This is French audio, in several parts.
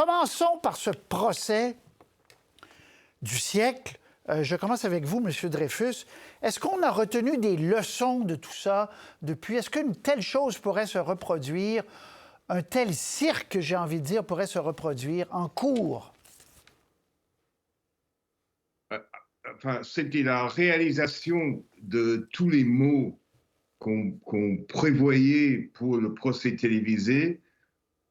Commençons par ce procès du siècle. Je commence avec vous, M. Dreyfus. Est-ce qu'on a retenu des leçons de tout ça depuis? Est-ce qu'une telle chose pourrait se reproduire? Un tel cirque, j'ai envie de dire, pourrait se reproduire en cours? Enfin, c'était la réalisation de tous les mots qu'on prévoyait pour le procès télévisé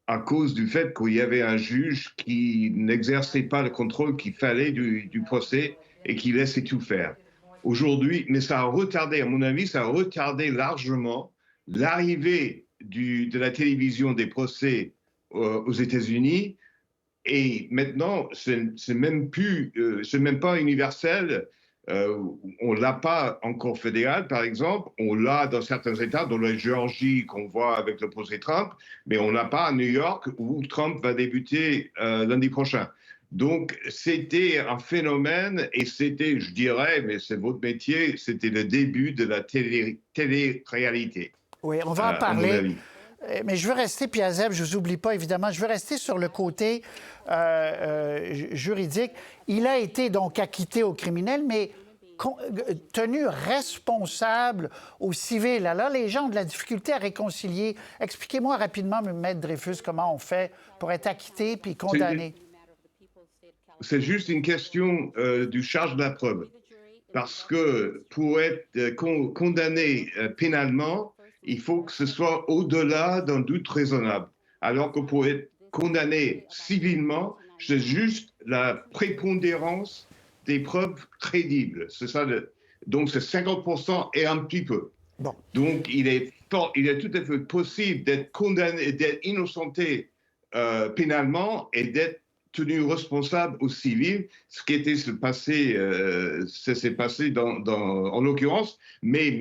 à cause du fait qu'il y avait un juge qui n'exerçait pas le contrôle qu'il fallait du procès et qui laissait tout faire. Aujourd'hui, mais ça a retardé, à mon avis, ça a retardé largement l'arrivée de la télévision des procès aux États-Unis. Et maintenant, c'est même pas universel. On l'a pas encore fédéral, par exemple. On l'a dans certains États, dans la Géorgie qu'on voit avec le procès Trump, mais on l'a pas à New York où Trump va débuter lundi prochain. Donc, c'était un phénomène et c'était, je dirais, mais c'est votre métier, c'était le début de la télé-réalité. Oui, on va en parler. Mais je veux rester, puis Azeb, je ne vous oublie pas, évidemment, je veux rester sur le côté juridique. Il a été donc acquitté au criminel, mais tenu responsable au civil. Alors, les gens ont de la difficulté à réconcilier. Expliquez-moi rapidement, Maître Dreyfus, comment on fait pour être acquitté puis condamné. C'est juste une question du charge de la preuve. Parce que pour être condamné pénalement, il faut que ce soit au-delà d'un doute raisonnable. Alors que pour être condamné civilement, c'est juste la prépondérance des preuves crédibles. C'est ça. Donc c'est 50% et un petit peu. Bon. Donc il est tout à fait possible d'être condamné, d'être innocenté pénalement et d'être tenu responsable au civil, ce qui était passé, ça s'est passé en l'occurrence, mais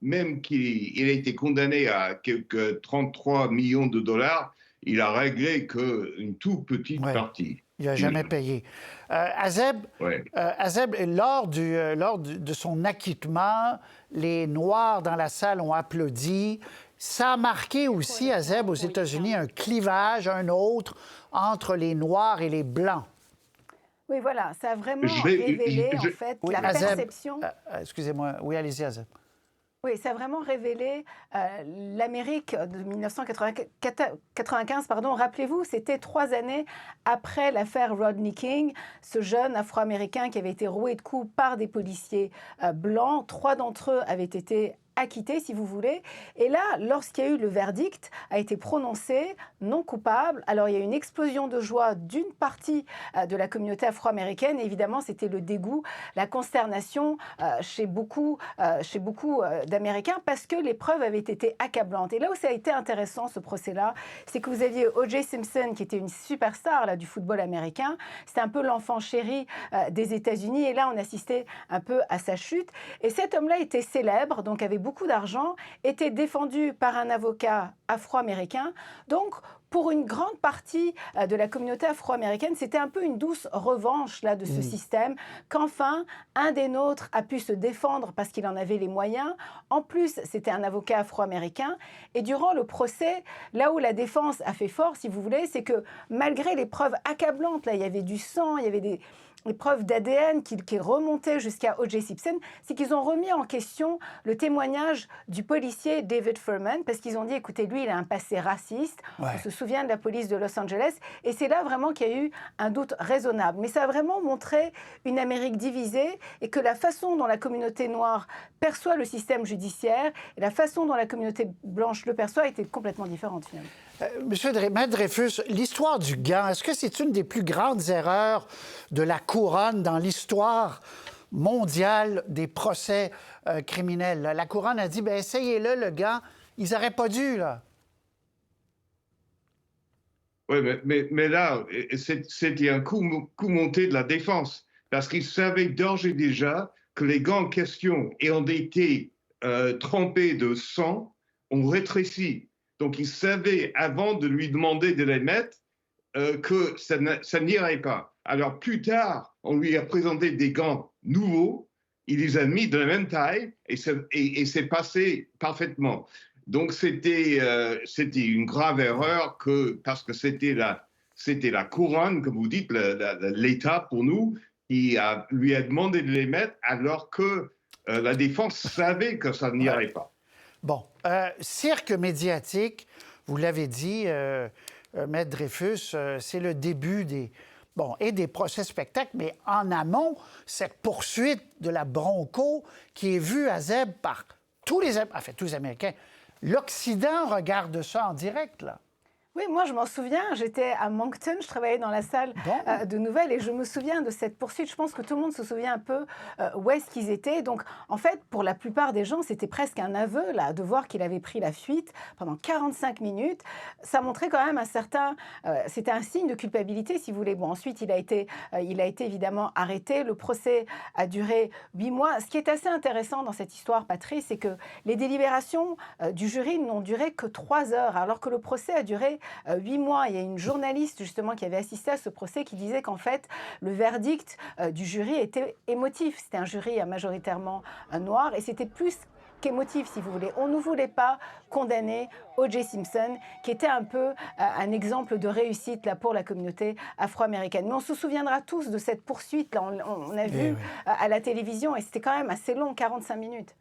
même qu'il a été condamné à quelques 33 millions de dollars, il a réglé qu'une toute petite partie. Il n'a jamais payé. Azeb, lors de son acquittement, les Noirs dans la salle ont applaudi. Ça a marqué aussi, Azeb, aux États-Unis, un clivage, un autre, entre les Noirs et les Blancs. Oui, voilà, ça a vraiment révélé, en fait, la perception... Excusez-moi. Oui, allez-y, Azeb. Oui, ça a vraiment révélé l'Amérique de 1995. Rappelez-vous, c'était 3 années après l'affaire Rodney King, ce jeune Afro-Américain qui avait été roué de coups par des policiers blancs. 3 d'entre eux avaient été acquitté, si vous voulez. Et là, lorsqu'il y a eu le verdict, a été prononcé non coupable. Alors, il y a eu une explosion de joie d'une partie de la communauté afro-américaine. Et évidemment, c'était le dégoût, la consternation chez beaucoup d'Américains parce que les preuves avaient été accablantes. Et là où ça a été intéressant, ce procès-là, c'est que vous aviez O.J. Simpson, qui était une superstar là, du football américain. C'était un peu l'enfant chéri des États-Unis. Et là, on assistait un peu à sa chute. Et cet homme-là était célèbre, donc avait beaucoup d'argent, était défendu par un avocat afro-américain. Donc, pour une grande partie de la communauté afro-américaine, c'était un peu une douce revanche là, de ce système, qu'enfin, un des nôtres a pu se défendre parce qu'il en avait les moyens. En plus, c'était un avocat afro-américain. Et durant le procès, là où la défense a fait fort, si vous voulez, c'est que malgré les preuves accablantes, là, il y avait du sang, il y avait des preuves d'ADN qui remontaient jusqu'à O.J. Simpson, c'est qu'ils ont remis en question le témoignage du policier David Furman, parce qu'ils ont dit, écoutez, lui, il a un passé raciste, on se souvient de la police de Los Angeles, et c'est là vraiment qu'il y a eu un doute raisonnable. Mais ça a vraiment montré une Amérique divisée, et que la façon dont la communauté noire perçoit le système judiciaire, et la façon dont la communauté blanche le perçoit était complètement différente, finalement. Monsieur Maître Dreyfus, l'histoire du gant, est-ce que c'est une des plus grandes erreurs de la couronne dans l'histoire mondiale des procès criminels? La couronne a dit, essayez-le, le gant. Ils n'auraient pas dû, là. Oui, mais là, c'était un coup monté de la défense, parce qu'ils savaient d'ores et déjà que les gants en question, ayant été trempés de sang, ont rétréci. Donc, ils savaient, avant de lui demander de les mettre, que ça n'irait pas. Alors, plus tard, on lui a présenté des gants nouveaux, il les a mis de la même taille, et c'est passé parfaitement. Donc, c'était une grave erreur, parce que c'était c'était la couronne, comme vous dites, l'État pour nous, qui lui a demandé de les mettre alors que la défense savait que ça n'irait pas. Bon, cirque médiatique, vous l'avez dit, Maître Dreyfus, c'est le début des procès spectacles, mais en amont, cette poursuite de la Bronco qui est vue à Zeb par tous les Américains. L'Occident regarde ça en direct, là. Oui, moi je m'en souviens, j'étais à Moncton, je travaillais dans la salle de nouvelles et je me souviens de cette poursuite. Je pense que tout le monde se souvient un peu où est-ce qu'ils étaient. Donc en fait, pour la plupart des gens, c'était presque un aveu là, de voir qu'il avait pris la fuite pendant 45 minutes. Ça montrait quand même un certain... c'était un signe de culpabilité, si vous voulez. Bon, ensuite, il a été évidemment arrêté. Le procès a duré 8 mois. Ce qui est assez intéressant dans cette histoire, Patrice, c'est que les délibérations du jury n'ont duré que 3 heures, alors que le procès a duré 8 mois. Il y a une journaliste justement qui avait assisté à ce procès qui disait qu'en fait le verdict du jury était émotif. C'était un jury majoritairement noir et c'était plus qu'émotif, si vous voulez. On ne voulait pas condamner O.J. Simpson, qui était un peu un exemple de réussite là, pour la communauté afro-américaine. Mais on se souviendra tous de cette poursuite. Là, on a vu à la télévision et c'était quand même assez long, 45 minutes.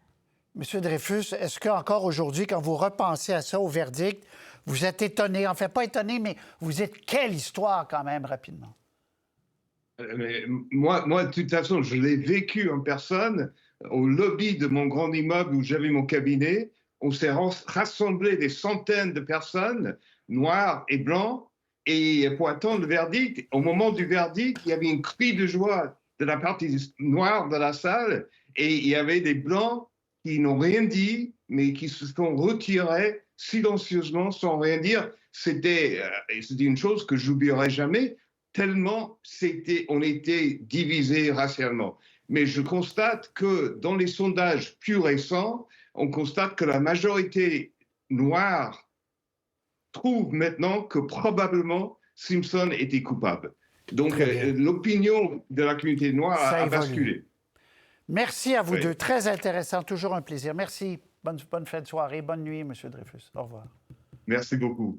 Monsieur Dreyfus, est-ce qu'encore aujourd'hui, quand vous repensez à ça, au verdict, vous êtes étonné, enfin pas étonné, mais vous dites quelle histoire quand même, rapidement? Mais moi, de toute façon, je l'ai vécu en personne au lobby de mon grand immeuble où j'avais mon cabinet. On s'est rassemblés des centaines de personnes, noirs et blancs, et pour attendre le verdict. Au moment du verdict, il y avait un cri de joie de la partie noire de la salle, et il y avait des blancs qui n'ont rien dit, mais qui se sont retirés silencieusement, sans rien dire. C'était une chose que j'oublierai jamais, tellement on était divisés racialement. Mais je constate que dans les sondages plus récents, on constate que la majorité noire trouve maintenant que probablement Simpson était coupable. Donc l'opinion de la communauté noire a basculé. Merci à vous deux. Très intéressant. Toujours un plaisir. Merci. Bonne fin de soirée. Bonne nuit, M. Dreyfus. Au revoir. Merci beaucoup.